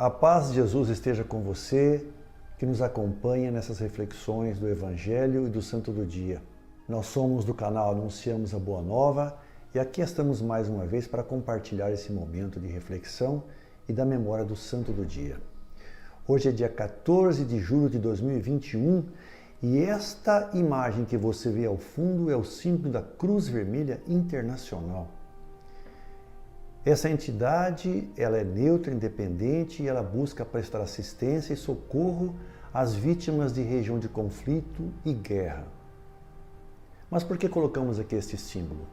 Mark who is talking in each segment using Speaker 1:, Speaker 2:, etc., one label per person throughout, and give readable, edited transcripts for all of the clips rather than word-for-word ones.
Speaker 1: A paz de Jesus esteja com você, que nos acompanha nessas reflexões do Evangelho e do Santo do Dia. Nós somos do canal Anunciamos a Boa Nova e aqui estamos mais uma vez para compartilhar esse momento de reflexão e da memória do Santo do Dia. Hoje é dia 14 de julho de 2021 e esta imagem que você vê ao fundo é o símbolo da Cruz Vermelha Internacional. Essa entidade, ela é neutra, independente e ela busca prestar assistência e socorro às vítimas de região de conflito e guerra. Mas por que colocamos aqui este símbolo?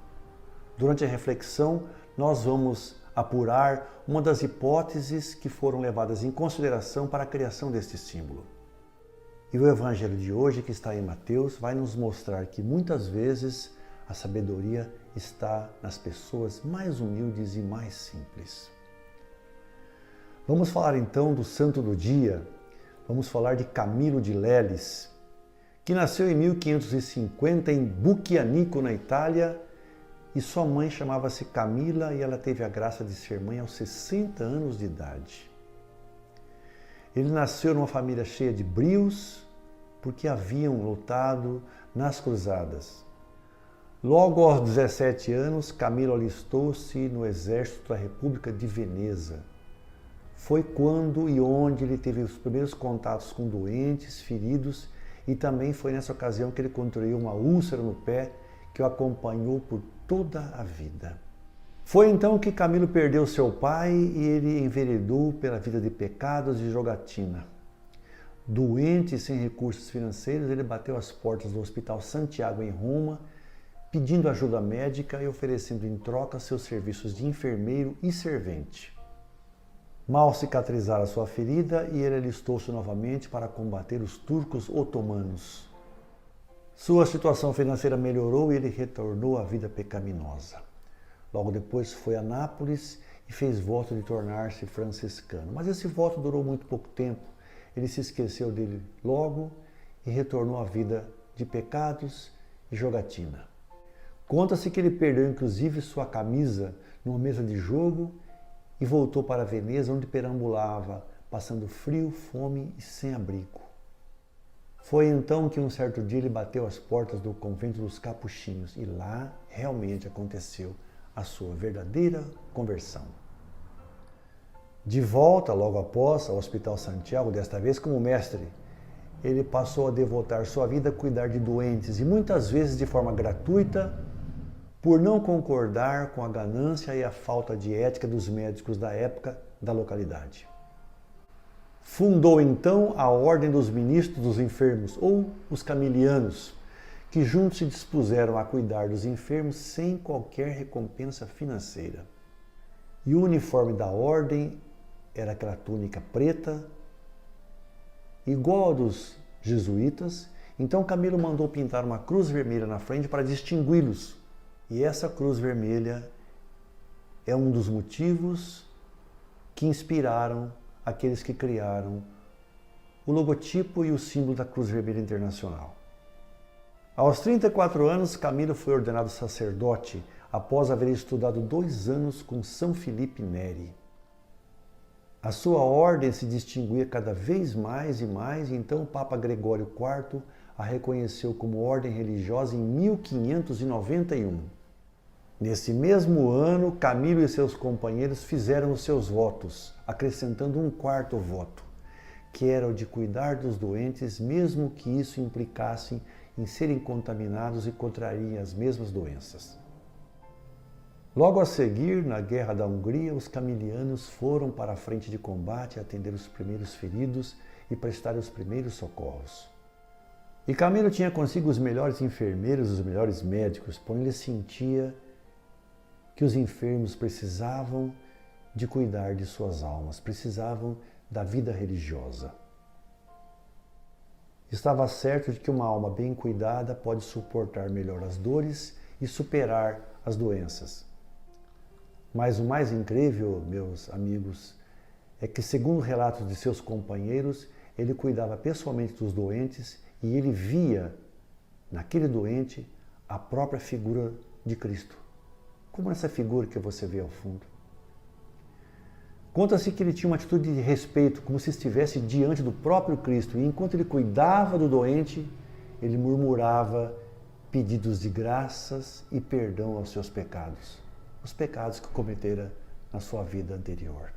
Speaker 1: Durante a reflexão, nós vamos apurar uma das hipóteses que foram levadas em consideração para a criação deste símbolo. E o Evangelho de hoje, que está em Mateus, vai nos mostrar que muitas vezes a sabedoria está nas pessoas mais humildes e mais simples. Vamos falar então do Santo do Dia. Vamos falar de Camilo de Leles, que nasceu em 1550 em Bucchianico, na Itália, e sua mãe chamava-se Camila e ela teve a graça de ser mãe aos 60 anos de idade. Ele nasceu numa família cheia de brios, porque haviam lutado nas cruzadas. Logo aos 17 anos, Camilo alistou-se no exército da República de Veneza. Foi quando e onde ele teve os primeiros contatos com doentes, feridos, e também foi nessa ocasião que ele contraiu uma úlcera no pé que o acompanhou por toda a vida. Foi então que Camilo perdeu seu pai e ele enveredou pela vida de pecados e jogatina. Doente e sem recursos financeiros, ele bateu às portas do Hospital Santiago em Roma, pedindo ajuda médica e oferecendo em troca seus serviços de enfermeiro e servente. Mal cicatrizara sua ferida e ele alistou-se novamente para combater os turcos otomanos. Sua situação financeira melhorou e ele retornou à vida pecaminosa. Logo depois foi a Nápoles e fez voto de tornar-se franciscano. Mas esse voto durou muito pouco tempo. Ele se esqueceu dele logo e retornou à vida de pecados e jogatina. Conta-se que ele perdeu inclusive sua camisa numa mesa de jogo e voltou para Veneza, onde perambulava, passando frio, fome e sem abrigo. Foi então que um certo dia ele bateu às portas do convento dos Capuchinhos e lá realmente aconteceu a sua verdadeira conversão. De volta, logo após, ao Hospital Santiago, desta vez como mestre, ele passou a devotar sua vida a cuidar de doentes e muitas vezes de forma gratuita, por não concordar com a ganância e a falta de ética dos médicos da época da localidade. Fundou então a Ordem dos Ministros dos Enfermos, ou os Camilianos, que juntos se dispuseram a cuidar dos enfermos sem qualquer recompensa financeira. E o uniforme da ordem era aquela túnica preta, igual ao dos jesuítas. Então Camilo mandou pintar uma cruz vermelha na frente para distingui-los. E essa cruz vermelha é um dos motivos que inspiraram aqueles que criaram o logotipo e o símbolo da Cruz Vermelha Internacional. Aos 34 anos, Camilo foi ordenado sacerdote após haver estudado 2 anos com São Filipe Neri. A sua ordem se distinguia cada vez mais e então o Papa Gregório IV a reconheceu como ordem religiosa em 1591. Nesse mesmo ano, Camilo e seus companheiros fizeram os seus votos, acrescentando um 4º voto, que era o de cuidar dos doentes, mesmo que isso implicasse em serem contaminados e contraírem as mesmas doenças. Logo a seguir, na Guerra da Hungria, os camilianos foram para a frente de combate atender os primeiros feridos e prestar os primeiros socorros. E Camilo tinha consigo os melhores enfermeiros, os melhores médicos, porém ele sentia que os enfermos precisavam de cuidar de suas almas, precisavam da vida religiosa. Estava certo de que uma alma bem cuidada pode suportar melhor as dores e superar as doenças. Mas o mais incrível, meus amigos, é que, segundo relatos de seus companheiros, ele cuidava pessoalmente dos doentes e ele via naquele doente a própria figura de Cristo. Como essa figura que você vê ao fundo. Conta-se que ele tinha uma atitude de respeito, como se estivesse diante do próprio Cristo, e enquanto ele cuidava do doente, ele murmurava pedidos de graças e perdão aos seus pecados, os pecados que cometera na sua vida anterior.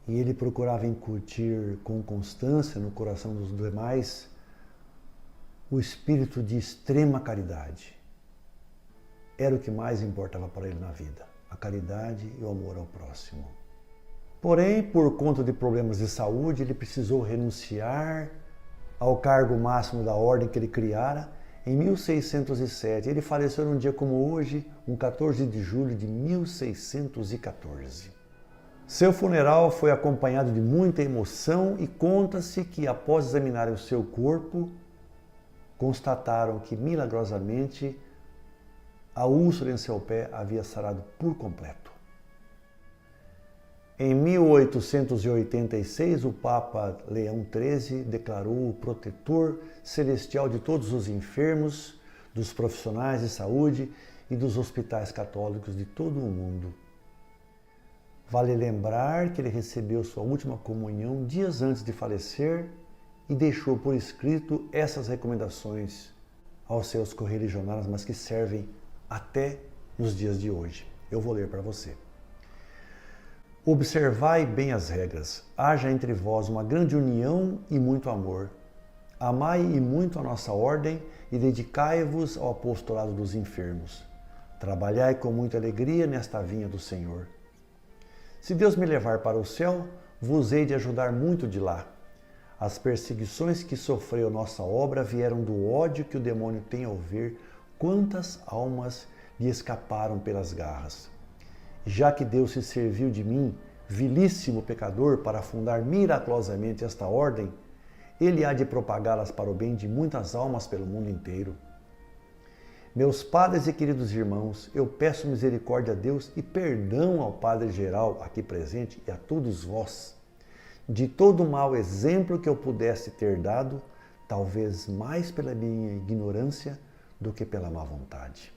Speaker 1: E ele procurava incutir com constância no coração dos demais o espírito de extrema caridade. Era o que mais importava para ele na vida, a caridade e o amor ao próximo. Porém, por conta de problemas de saúde, ele precisou renunciar ao cargo máximo da ordem que ele criara em 1607. Ele faleceu num dia como hoje, um 14 de julho de 1614. Seu funeral foi acompanhado de muita emoção e conta-se que, após examinarem o seu corpo, constataram que, milagrosamente, a úlcera em seu pé havia sarado por completo. Em 1886, o Papa Leão XIII declarou o protetor celestial de todos os enfermos, dos profissionais de saúde e dos hospitais católicos de todo o mundo. Vale lembrar que ele recebeu sua última comunhão dias antes de falecer e deixou por escrito essas recomendações aos seus correligionários, mas que servem até nos dias de hoje. Eu vou ler para você. Observai bem as regras, haja entre vós uma grande união e muito amor. Amai e muito a nossa ordem e dedicai-vos ao apostolado dos enfermos. Trabalhai com muita alegria nesta vinha do Senhor. Se Deus me levar para o céu, vos hei de ajudar muito de lá. As perseguições que sofreu nossa obra vieram do ódio que o demônio tem ao ver quantas almas lhe escaparam pelas garras. Já que Deus se serviu de mim, vilíssimo pecador, para fundar miraculosamente esta ordem, Ele há de propagá-las para o bem de muitas almas pelo mundo inteiro. Meus padres e queridos irmãos, eu peço misericórdia a Deus e perdão ao Padre Geral aqui presente e a todos vós, de todo o mau exemplo que eu pudesse ter dado, talvez mais pela minha ignorância do que pela má vontade.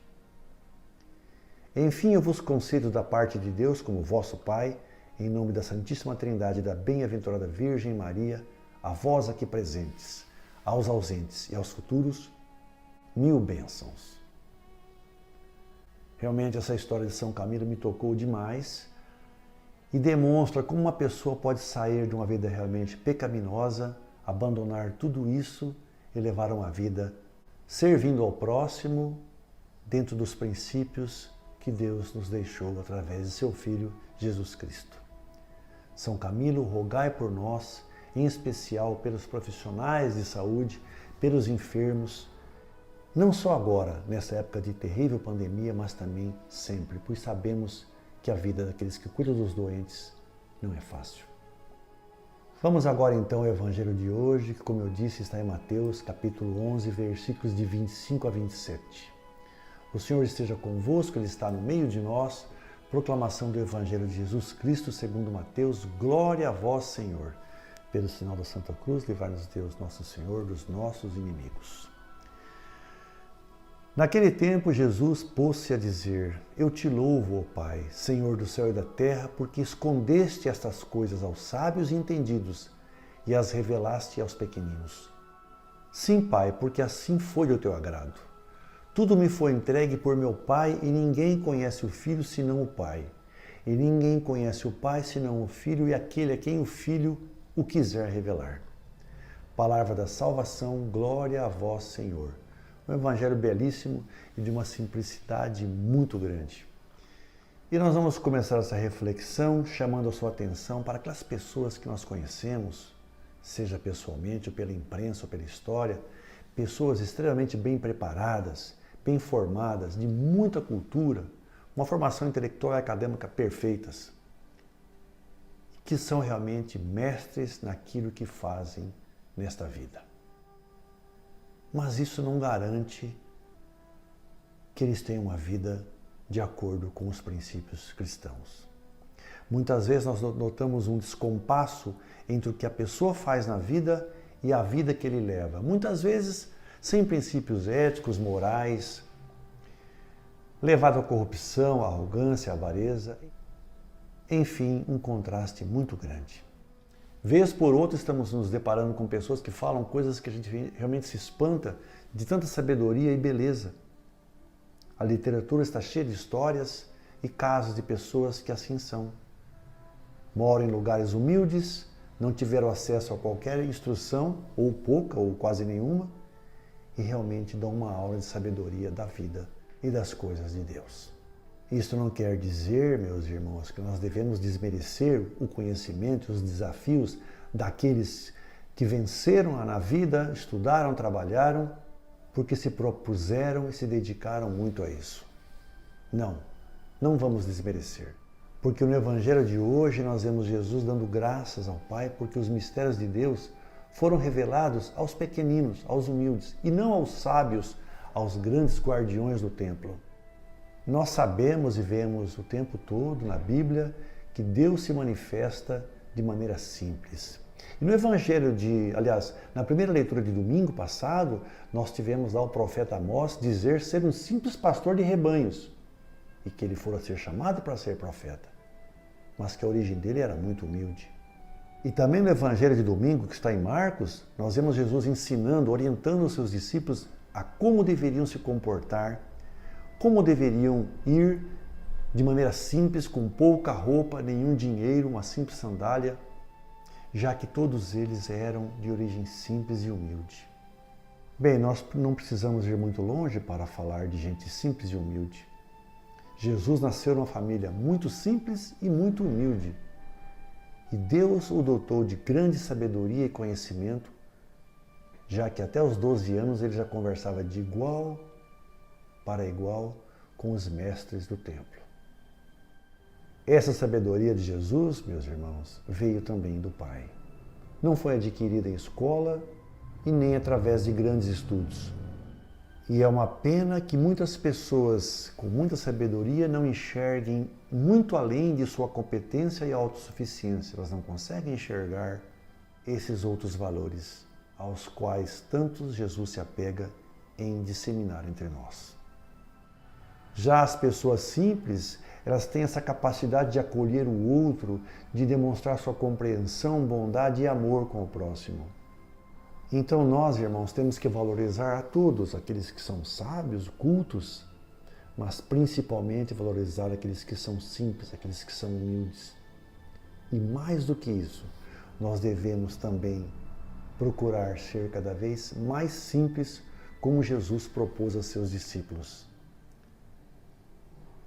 Speaker 1: Enfim, eu vos concedo da parte de Deus, como vosso Pai, em nome da Santíssima Trindade e da bem-aventurada Virgem Maria, a vós aqui presentes, aos ausentes e aos futuros, 1000 bênçãos. Realmente essa história de São Camilo me tocou demais e demonstra como uma pessoa pode sair de uma vida realmente pecaminosa, abandonar tudo isso e levar uma vida servindo ao próximo dentro dos princípios que Deus nos deixou através de seu Filho Jesus Cristo. São Camilo, rogai por nós, em especial pelos profissionais de saúde, pelos enfermos, não só agora, nessa época de terrível pandemia, mas também sempre, pois sabemos que a vida daqueles que cuidam dos doentes não é fácil. Vamos agora então ao Evangelho de hoje, que, como eu disse, está em Mateus, capítulo 11, versículos de 25 a 27. O Senhor esteja convosco, Ele está no meio de nós. Proclamação do Evangelho de Jesus Cristo segundo Mateus. Glória a vós, Senhor. Pelo sinal da Santa Cruz, livrai-nos Deus, nosso Senhor, dos nossos inimigos. Naquele tempo, Jesus pôs-se a dizer: Eu te louvo, ó Pai, Senhor do céu e da terra, porque escondeste estas coisas aos sábios e entendidos e as revelaste aos pequeninos. Sim, Pai, porque assim foi do teu agrado. Tudo me foi entregue por meu Pai, e ninguém conhece o Filho senão o Pai. E ninguém conhece o Pai senão o Filho e aquele a quem o Filho o quiser revelar. Palavra da salvação, glória a vós, Senhor. Um evangelho belíssimo e de uma simplicidade muito grande. E nós vamos começar essa reflexão chamando a sua atenção para aquelas pessoas que nós conhecemos, seja pessoalmente ou pela imprensa ou pela história, pessoas extremamente bem preparadas, bem formadas, de muita cultura, uma formação intelectual e acadêmica perfeitas, que são realmente mestres naquilo que fazem nesta vida. Mas isso não garante que eles tenham uma vida de acordo com os princípios cristãos. Muitas vezes nós notamos um descompasso entre o que a pessoa faz na vida e a vida que ele leva. Muitas vezes sem princípios éticos, morais, levado à corrupção, à arrogância, à avareza. Enfim, um contraste muito grande. Vez por outra estamos nos deparando com pessoas que falam coisas que a gente realmente se espanta de tanta sabedoria e beleza. A literatura está cheia de histórias e casos de pessoas que assim são. Moram em lugares humildes, não tiveram acesso a qualquer instrução, ou pouca, ou quase nenhuma, e realmente dão uma aula de sabedoria da vida e das coisas de Deus. Isso não quer dizer, meus irmãos, que nós devemos desmerecer o conhecimento e os desafios daqueles que venceram na vida, estudaram, trabalharam, porque se propuseram e se dedicaram muito a isso. Não vamos desmerecer. Porque no Evangelho de hoje nós vemos Jesus dando graças ao Pai porque os mistérios de Deus foram revelados aos pequeninos, aos humildes, e não aos sábios, aos grandes guardiões do templo. Nós sabemos e vemos o tempo todo na Bíblia que Deus se manifesta de maneira simples. E no Evangelho na primeira leitura de domingo passado, nós tivemos lá o profeta Amós dizer ser um simples pastor de rebanhos e que ele fora ser chamado para ser profeta, mas que a origem dele era muito humilde. E também no Evangelho de domingo, que está em Marcos, nós vemos Jesus ensinando, orientando os seus discípulos a como deveriam se comportar, como deveriam ir de maneira simples, com pouca roupa, nenhum dinheiro, uma simples sandália, já que todos eles eram de origem simples e humilde. Bem, nós não precisamos ir muito longe para falar de gente simples e humilde. Jesus nasceu numa família muito simples e muito humilde. E Deus o dotou de grande sabedoria e conhecimento, já que até os 12 anos ele já conversava de igual para igual com os mestres do templo. Essa sabedoria de Jesus, meus irmãos, veio também do Pai. Não foi adquirida em escola e nem através de grandes estudos. E é uma pena que muitas pessoas com muita sabedoria não enxerguem muito além de sua competência e autossuficiência. Elas não conseguem enxergar esses outros valores aos quais tanto Jesus se apega em disseminar entre nós. Já as pessoas simples, elas têm essa capacidade de acolher o outro, de demonstrar sua compreensão, bondade e amor com o próximo. Então nós, irmãos, temos que valorizar a todos, aqueles que são sábios, cultos, mas principalmente valorizar aqueles que são simples, aqueles que são humildes. E mais do que isso, nós devemos também procurar ser cada vez mais simples, como Jesus propôs a seus discípulos.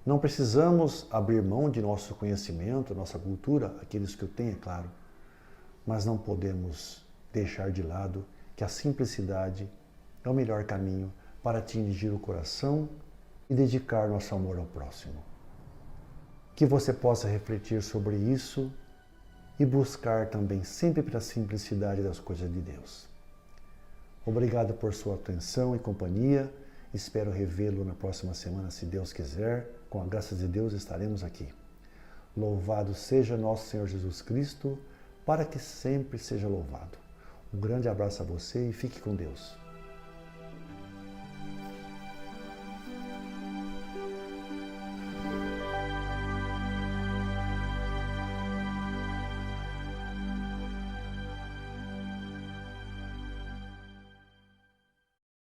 Speaker 1: Não precisamos abrir mão de nosso conhecimento, nossa cultura, aqueles que o têm, é claro, mas não podemos deixar de lado que a simplicidade é o melhor caminho para atingir o coração e dedicar nosso amor ao próximo. Que você possa refletir sobre isso e buscar também sempre pela simplicidade das coisas de Deus. Obrigado por sua atenção e companhia. Espero revê-lo na próxima semana, se Deus quiser. Com a graça de Deus estaremos aqui. Louvado seja nosso Senhor Jesus Cristo, para que sempre seja louvado. Um grande abraço a você e fique com Deus.